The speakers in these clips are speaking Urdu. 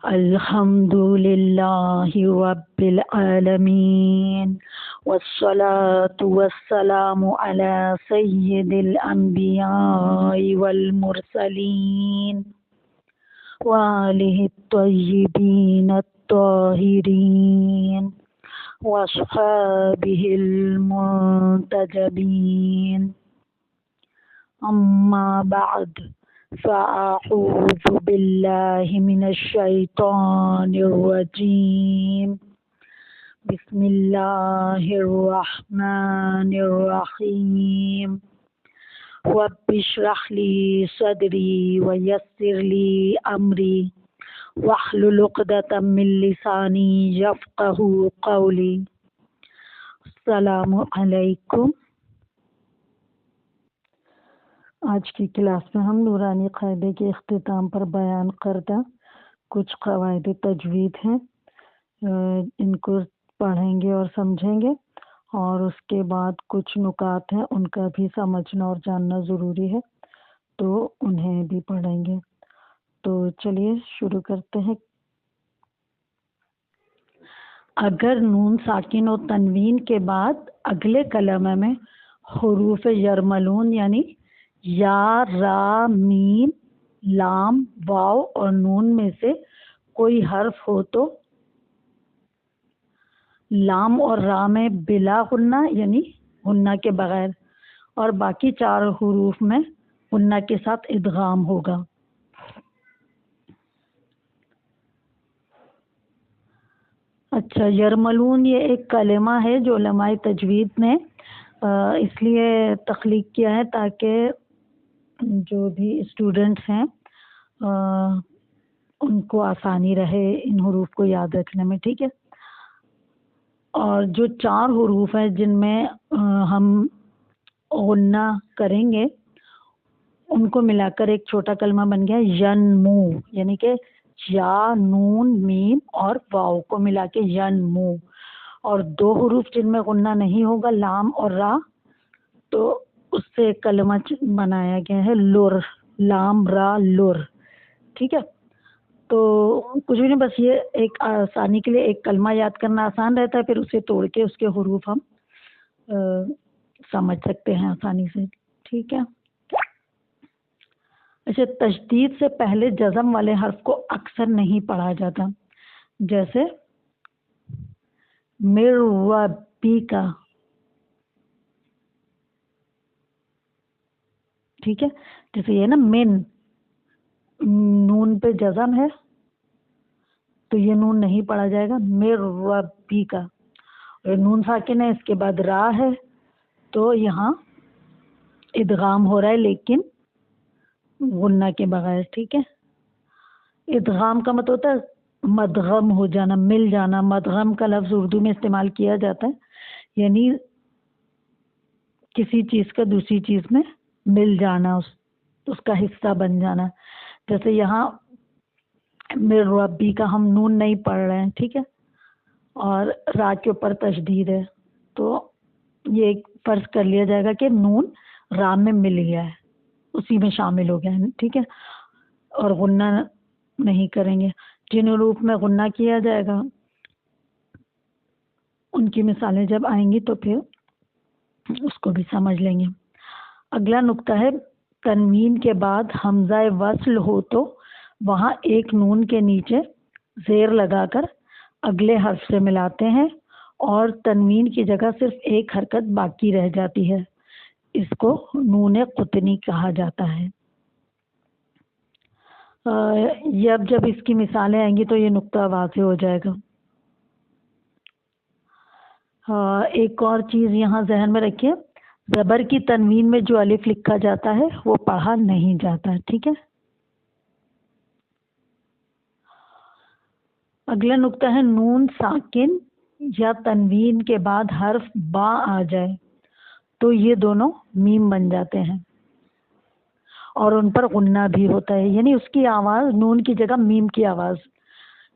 الحمد للہ رب العالمین والصلاة والسلام علی سید الانبیاء والمرسلین وآلہ الطیبین الطاہرین واصحابہ المنتجبین اما بعد فأعوذ باللہ من الشیطان الرجیم بسم اللہ الرحمن الرحیم رب اشرح لی صدری ویسر لی امری واحلل عقدۃ من لسانی یفقہوا قولی۔ السلام علیکم۔ آج کی کلاس میں ہم نورانی قاعدے کے اختتام پر بیان کردہ کچھ قواعد تجوید ہیں، ان کو پڑھیں گے اور سمجھیں گے، اور اس کے بعد کچھ نکات ہیں ان کا بھی سمجھنا اور جاننا ضروری ہے، تو انہیں بھی پڑھیں گے۔ تو چلیے شروع کرتے ہیں۔ اگر نون ساکن و تنوین کے بعد اگلے کلمہ میں حروف یرملون یعنی یا، را، میم، لام، واو اور نون میں سے کوئی حرف ہو تو لام اور را میں بلا غنہ یعنی غنہ کے بغیر، اور باقی چار حروف میں غنہ کے ساتھ ادغام ہوگا۔ اچھا، یرملون یہ ایک کلمہ ہے جو علماء تجوید نے اس لیے تخلیق کیا ہے تاکہ جو بھی اسٹوڈنٹس ہیں ان کو آسانی رہے ان حروف کو یاد رکھنے میں، ٹھیک ہے۔ اور جو چار حروف ہیں جن میں ہم غنہ کریں گے ان کو ملا کر ایک چھوٹا کلمہ بن گیا ینمو، یعنی کہ یا، نون، میم اور واو کو ملا کے ینمو۔ اور دو حروف جن میں غنہ نہیں ہوگا لام اور را، تو اس سے ایک کلمہ بنایا گیا ہے لر، لام را لر، ٹھیک ہے۔ تو کچھ بھی نہیں، بس یہ ایک آسانی کے لیے ایک کلمہ یاد کرنا آسان رہتا ہے، پھر اسے توڑ کے اس کے حروف ہم سمجھ سکتے ہیں آسانی سے، ٹھیک ہے۔ اچھا، تشدید سے پہلے جزم والے حرف کو اکثر نہیں پڑھا جاتا، جیسے مر ربی کا، ٹھیک ہے۔ جیسے یہ نا من، نون پہ جزم ہے تو یہ نون نہیں پڑھا جائے گا، مر ربی کا۔ اور نون ساکن ہے، اس کے بعد را ہے تو یہاں ادغام ہو رہا ہے لیکن غنہ کے بغیر، ٹھیک ہے۔ ادغام کا مطلب ہوتا ہے مدغم ہو جانا، مل جانا۔ مدغم کا لفظ اردو میں استعمال کیا جاتا ہے، یعنی کسی چیز کا دوسری چیز میں مل جانا، اس کا حصہ بن جانا۔ جیسے یہاں مر ربی کا ہم نون نہیں پڑھ رہے ہیں، ٹھیک ہے، اور را کے اوپر تشدید ہے، تو یہ فرض کر لیا جائے گا کہ نون را میں مل گیا ہے، اسی میں شامل ہو گیا ہے، ٹھیک ہے، اور غنہ نہیں کریں گے۔ جن حروف میں غنہ کیا جائے گا ان کی مثالیں جب آئیں گی تو پھر اس کو بھی سمجھ لیں گے۔ اگلا نقطہ ہے تنوین کے بعد حمزہ وصل ہو تو وہاں ایک نون کے نیچے زیر لگا کر اگلے حرف سے ملاتے ہیں اور تنوین کی جگہ صرف ایک حرکت باقی رہ جاتی ہے، اس کو نون قطنی کہا جاتا ہے۔ جب اس کی مثالیں آئیں گی تو یہ نقطہ واضح ہو جائے گا۔ ایک اور چیز یہاں ذہن میں رکھیے، زبر کی تنوین میں جو الف لکھا جاتا ہے وہ پڑھا نہیں جاتا، ٹھیک ہے۔ اگلا نقطہ ہے نون ساکن یا تنوین کے بعد حرف با آ جائے تو یہ دونوں میم بن جاتے ہیں اور ان پر غنہ بھی ہوتا ہے، یعنی اس کی آواز نون کی جگہ میم کی آواز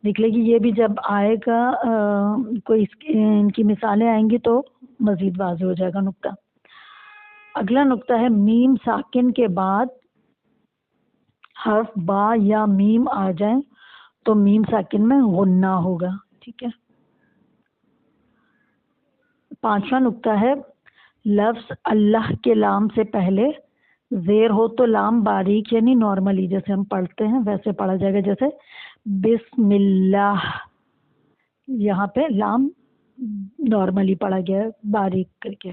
نکلے گی۔ یہ بھی جب آئے گا کوئی ان کی مثالیں آئیں گی تو مزید واضح ہو جائے گا نقطہ۔ اگلا نقطہ ہے میم ساکن کے بعد حرف با یا میم آ جائیں تو میم ساکن میں غنہ ہوگا. ٹھیک ہے. 5واں نقطہ ہے لفظ اللہ کے لام سے پہلے زیر ہو تو لام باریک یعنی نارملی جیسے ہم پڑھتے ہیں ویسے پڑھا جائے گا. جیسے بسم اللہ, یہاں پہ لام نارملی پڑھا گیا ہے باریک کر کے.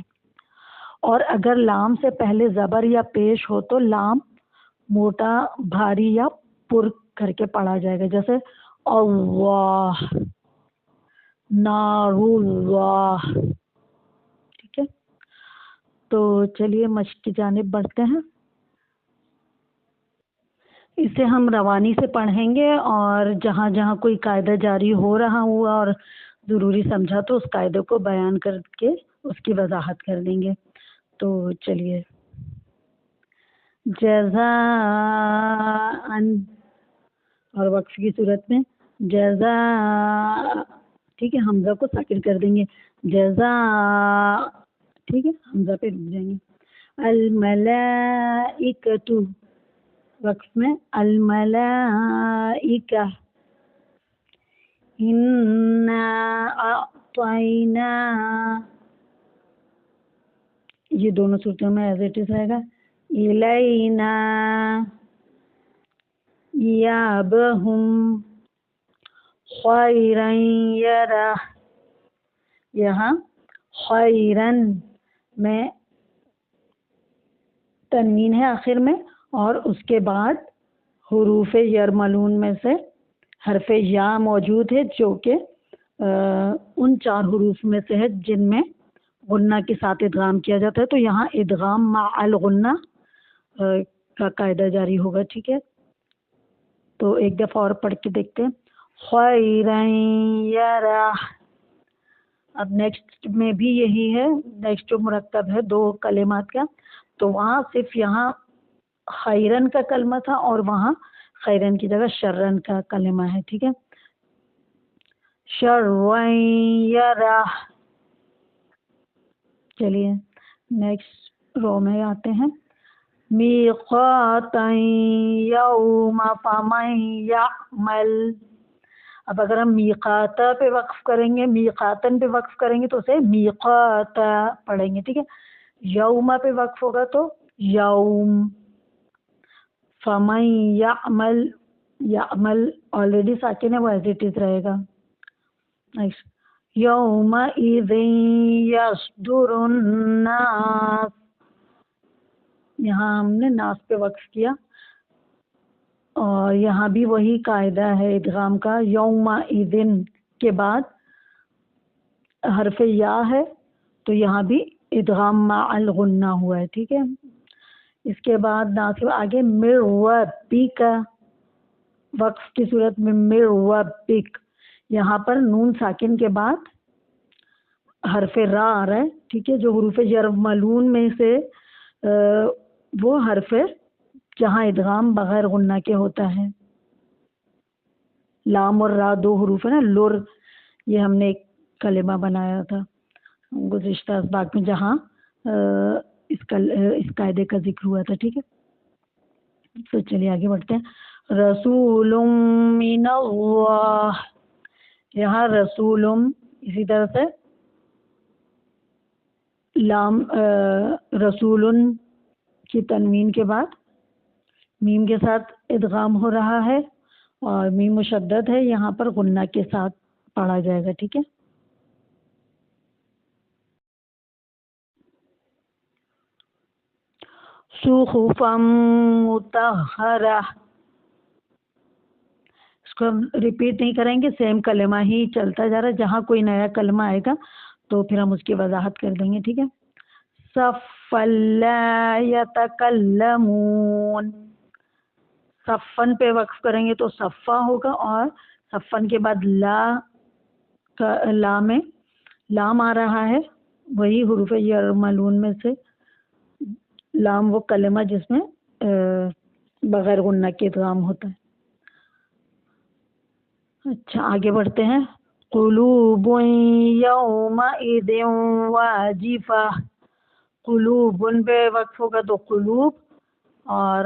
اور اگر لام سے پہلے زبر یا پیش ہو تو لام موٹا بھاری یا پر کر کے پڑھا جائے گا. جیسے اللہ, نار اللہ. ٹھیک ہے. تو چلیے مشق کی جانب بڑھتے ہیں. اسے ہم روانی سے پڑھیں گے اور جہاں جہاں کوئی قاعدہ جاری ہو رہا ہوا اور ضروری سمجھا تو اس قاعدے کو بیان کر کے اس کی وضاحت کر دیں گے. تو چلیے جزاء اور وقف کی صورت میں جزاء. ٹھیک ہے, حمزہ کو ساکن کر دیں گے جزاء. ٹھیک ہے, حمزہ پہ رک جائیں گے. الملائکۃ, وقف میں الملائکہ. انا اعطینا, یہ دونوں صورتوں میں ایز اٹ از رہے گا. الینا یابہم خیرن یرہ, یہاں خیرن میں تنوین ہے آخر میں اور اس کے بعد حروف یرملون میں سے حرف یا موجود ہے جو کہ ان 4 حروف میں سے ہے جن میں غنہ کے ساتھ ادغام کیا جاتا ہے. تو یہاں ادغام مع الغنہ کا قاعدہ جاری ہوگا. ٹھیک ہے. تو ایک دفعہ اور پڑھ کے دیکھتے ہیں. خیرن یرہ. اب نیکسٹ میں بھی یہی ہے, نیکسٹ جو مرکب ہے 2 کلمات کا, تو وہاں صرف یہاں خیرن کا کلمہ تھا اور وہاں خیرن کی جگہ شرن کا کلمہ ہے. ٹھیک ہے. شرن یرہ. چلیے نیکسٹ رو میں آتے ہیں. میقاتا یوم فمن یعمل. اب اگر ہم میقاتا پہ وقف کریں گے, میقاتن پہ وقف کریں گے تو اسے میقاتا پڑھیں گے. ٹھیک ہے. یوم پہ وقف ہوگا تو یوم. فمن یعمل, یعمل آلریڈی ساکن ہے وہ ایز اٹ از رہے گا. نیکسٹ یومئذ یصدر الناس, یہاں ہم نے ناس پہ وقف کیا اور یہاں بھی وہی قاعدہ ہے ادغام کا. یومئذ کے بعد حرف یا ہے تو یہاں بھی ادغام مع الغنہ ہوا ہے. ٹھیک ہے. اس کے بعد ناصب آگے من ربک, وقف کی صورت میں من ربک, یہاں پر نون ساکن کے بعد حرف را آ رہا ہے. ٹھیک ہے. جو حروف یرملون میں سے وہ حرف ہے جہاں ادغام بغیر غنہ کے ہوتا ہے. لام اور را 2 حروف ہے نا. لر, یہ ہم نے ایک کلمہ بنایا تھا گزشتہ اسباق میں جہاں اس قاعدے کا ذکر ہوا تھا. ٹھیک ہے. تو چلیے آگے بڑھتے ہیں. رسول من اللہ, یہاں رسول اسی طرح سے لام رسول کی تنوین کے بعد میم کے ساتھ ادغام ہو رہا ہے اور میم مشدد ہے, یہاں پر غنہ کے ساتھ پڑھا جائے گا. ٹھیک ہے. صحفا مطہرہ, اس کو ہم ریپیٹ نہیں کریں گے, سیم کلمہ ہی چلتا جا رہا ہے. جہاں کوئی نیا کلمہ آئے گا تو پھر ہم اس کی وضاحت کر دیں گے. ٹھیک ہے. صفا لا یتکلمون, صفن پہ وقف کریں گے تو صفا ہوگا اور صفن کے بعد لا کا لا میں لام آ رہا ہے, وہی حروف یرملون میں سے لام وہ کلمہ جس میں بغیر غنہ کے ادغام ہوتا ہے. اچھا آگے بڑھتے ہیں. قلوب یومئذ واجفہ, قلوب پہ وقف ہوگا تو قلوب, اور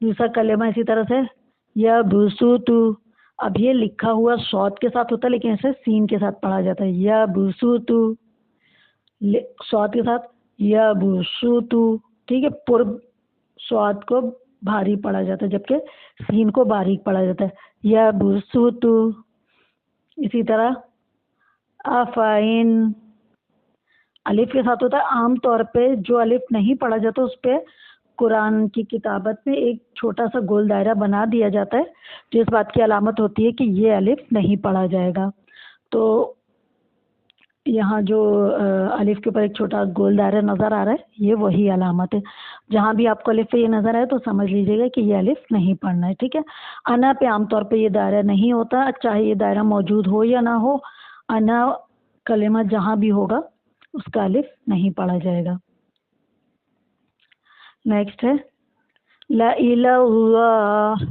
دوسرا کلمہ اسی طرح سے یبسطو، اب یہ لکھا ہوا صاد کے ساتھ ہوتا ہے لیکن اسے سین کے ساتھ پڑھا جاتا ہے، یبسطو صاد کے ساتھ یبسطو، ٹھیک ہے، پر صاد کو بھاری پڑھا جاتا ہے جبکہ سین کو باریک پڑھا جاتا ہے، یبسطو۔ اسی طرح افائن الف کے ساتھ ہوتا ہے، عام طور پہ جو الف نہیں پڑھا جاتا اس پہ قرآن کی کتابت میں ایک چھوٹا سا گول دائرہ بنا دیا جاتا ہے جو اس بات کی علامت ہوتی ہے کہ یہ الف نہیں پڑھا جائے گا۔ تو یہاں جو الف کے اوپر ایک چھوٹا گول دائرہ نظر آ رہا ہے یہ وہی علامت ہے، جہاں بھی آپ کو الف پہ یہ نظر آئے تو سمجھ لیجیے گا کہ یہ الف نہیں پڑھنا ہے، ٹھیک ہے۔ انا پہ عام طور پہ یہ دائرہ نہیں ہوتا، چاہے یہ دائرہ موجود ہو یا نہ ہو، انا کلمہ جہاں بھی ہوگا اس کا الف نہیں پڑھا جائے گا۔ نیکسٹ ہے لا الہ اللہ،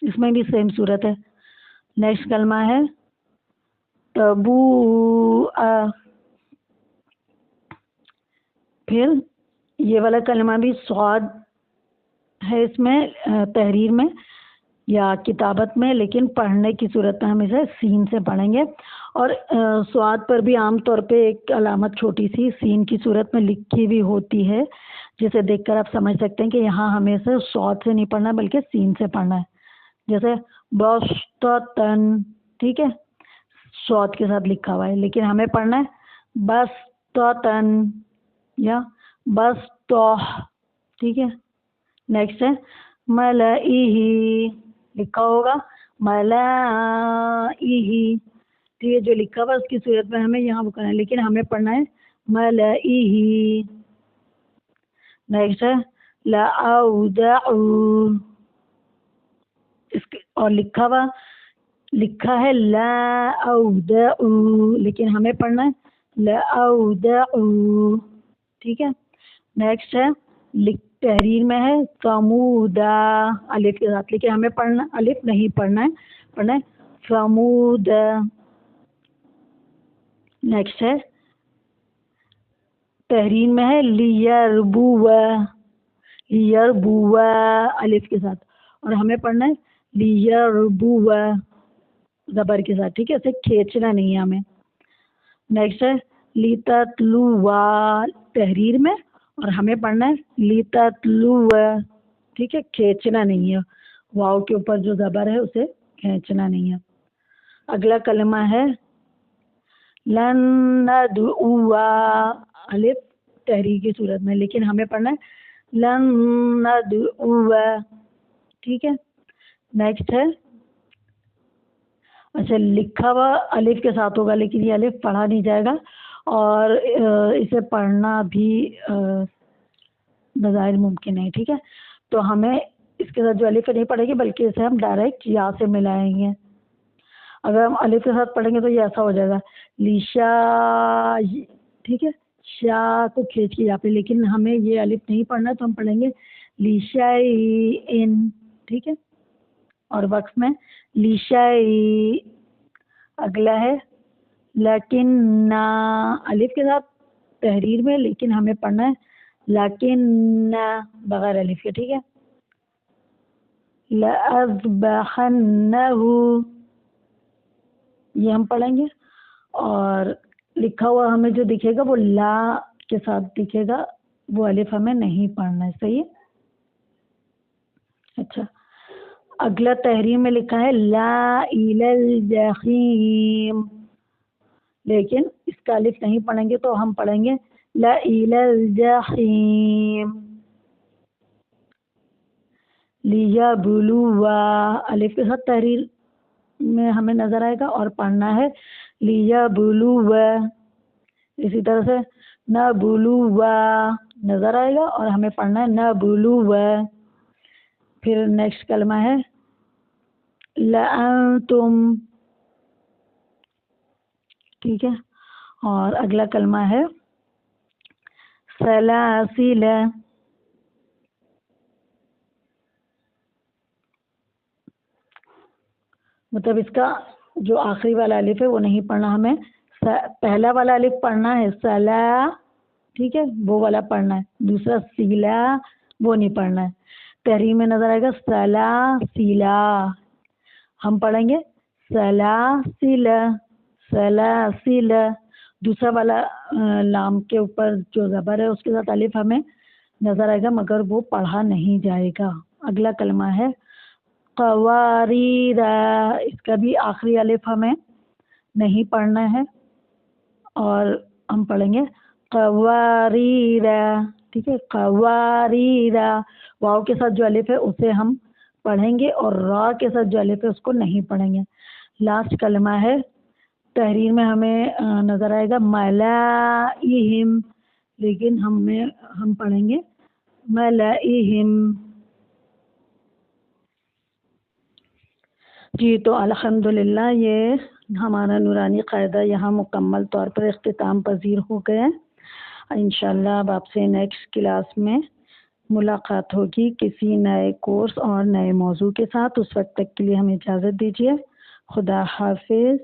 اس میں بھی سیم صورت ہے۔ نیکسٹ کلمہ ہے تبوء، پھر یہ والا کلمہ بھی صاد ہے اس میں تحریر میں یا کتابت میں، لیکن پڑھنے کی صورت میں ہم اسے سین سے پڑھیں گے، اور صاد پر بھی عام طور پہ ایک علامت چھوٹی سی سین کی صورت میں لکھی ہوئی ہوتی ہے، جسے دیکھ کر آپ سمجھ سکتے ہیں کہ یہاں ہمیں اسے صاد سے نہیں پڑھنا بلکہ سین سے پڑھنا ہے، جیسے بسطتن، ٹھیک ہے، صاد کے ساتھ لکھا ہوا ہے لیکن ہمیں پڑھنا ہے بسطتن یا بسطہ، ٹھیک ہے۔ نیکسٹ ہے ملئہ، لکھا ہوگا ملائہ، تو یہ جو لکھا ہوا اس کی صورت میں ہمیں یہاں کرنا ہے لیکن ہمیں پڑھنا ہے ملئہ۔ نیکسٹ ہے لاودع، اور لکھا ہے لا اودع لیکن ہمیں پڑھنا ہے لاودع، ٹھیک ہے۔ نیکسٹ ہے تحریر میں ہے ثمودا الف کے ساتھ، لیکن ہمیں پڑھنا الف نہیں پڑھنا ہے ثمود۔ نیکسٹ ہے تحریر میں ہے لیربوا الف کے ساتھ، اور ہمیں پڑھنا ہے لیربوا زبر کے ساتھ، ٹھیک ہے، اسے کھینچنا نہیں ہے ہمیں۔ نیکسٹ ہے لتتلوا تحریر میں، اور ہمیں پڑھنا ہے لتتلوا، ٹھیک ہے، کھینچنا نہیں ہے، واو کے اوپر جو زبر ہے اسے کھینچنا نہیں ہے۔ اگلا کلمہ ہے لن ندعو الف تحریر کی صورت میں، لیکن ہمیں پڑھنا ہے لن ندعو، ٹھیک ہے۔ نیکسٹ ہے اچھا لکھا ہوا الف کے ساتھ ہوگا لیکن یہ الف پڑھا نہیں جائے گا، اور اسے پڑھنا بھی بظاہر ممکن ہے، ٹھیک ہے، تو ہمیں اس کے ساتھ جو الف نہیں پڑھے گی بلکہ اسے ہم ڈائریکٹ یا سے ملائیں گے۔ اگر ہم الف کے ساتھ پڑھیں گے تو یہ ایسا ہو جائے گا لیشا، ٹھیک ہے، شا کو کھینچ کے یہاں پہ، لیکن ہمیں یہ الف نہیں پڑھنا تو ہم پڑھیں گے لیشین، ٹھیک ہے، اور وقف میں لیشی۔ اگلا ہے لیکن الف کے ساتھ تحریر میں، لیکن ہمیں پڑھنا ہے لیکن بغیر الف کے، ٹھیک ہے۔ لأذبحنہ، یہ ہم پڑھیں گے، اور لکھا ہوا ہمیں جو دکھے گا وہ لا کے ساتھ دکھے گا، وہ الف ہمیں نہیں پڑھنا ہے، صحیح ہے۔ اچھا اگلا تحریر میں لکھا ہے لا الی الجحیم، لیکن اس کا الف نہیں پڑھیں گے تو ہم پڑھیں گے لا الی الجحیم۔ لیبلوا الف کے ساتھ تحریر میں ہمیں نظر آئے گا اور پڑھنا ہے لیبلوا، اسی طرح سے نبلوا نظر آئے گا اور ہمیں پڑھنا ہے نبلوا۔ پھر نیکسٹ کلمہ ہے لأنتم، ٹھیک ہے، اور اگلا کلمہ ہے سلاسل، مطلب اس کا جو آخری والا الف ہے وہ نہیں پڑھنا، ہمیں پہلا والا الف پڑھنا ہے سلا، ٹھیک ہے، وہ والا پڑھنا ہے، دوسرا سیلا وہ نہیں پڑھنا ہے. تحریر میں نظر آئے گا سلاسلا، ہم پڑھیں گے سلاسل سلاسل. دوسرا والا لام کے اوپر جو زبر ہے اس کے ساتھ الف ہمیں نظر آئے گا مگر وہ پڑھا نہیں جائے گا. اگلا کلمہ ہے قواریر، اس کا بھی آخری الف ہمیں نہیں پڑھنا ہے اور ہم پڑھیں گے قواریر. ٹھیک ہے، قواریر. واو کے ساتھ جو الف ہے اسے ہم پڑھیں گے اور را کے ساتھ جو الف ہے اس کو نہیں پڑھیں گے. لاسٹ کلمہ ہے تحریر میں ہمیں نظر آئے گا ملائہم، لیکن ہم پڑھیں گے ملائہم. جی تو الحمدللہ یہ ہمارا نورانی قاعدہ یہاں مکمل طور پر اختتام پذیر ہو گیا. انشاءاللہ اب آپ سے نیکسٹ کلاس میں ملاقات ہوگی کسی نئے کورس اور نئے موضوع کے ساتھ. اس وقت تک کے لیے ہمیں اجازت دیجیے. خدا حافظ.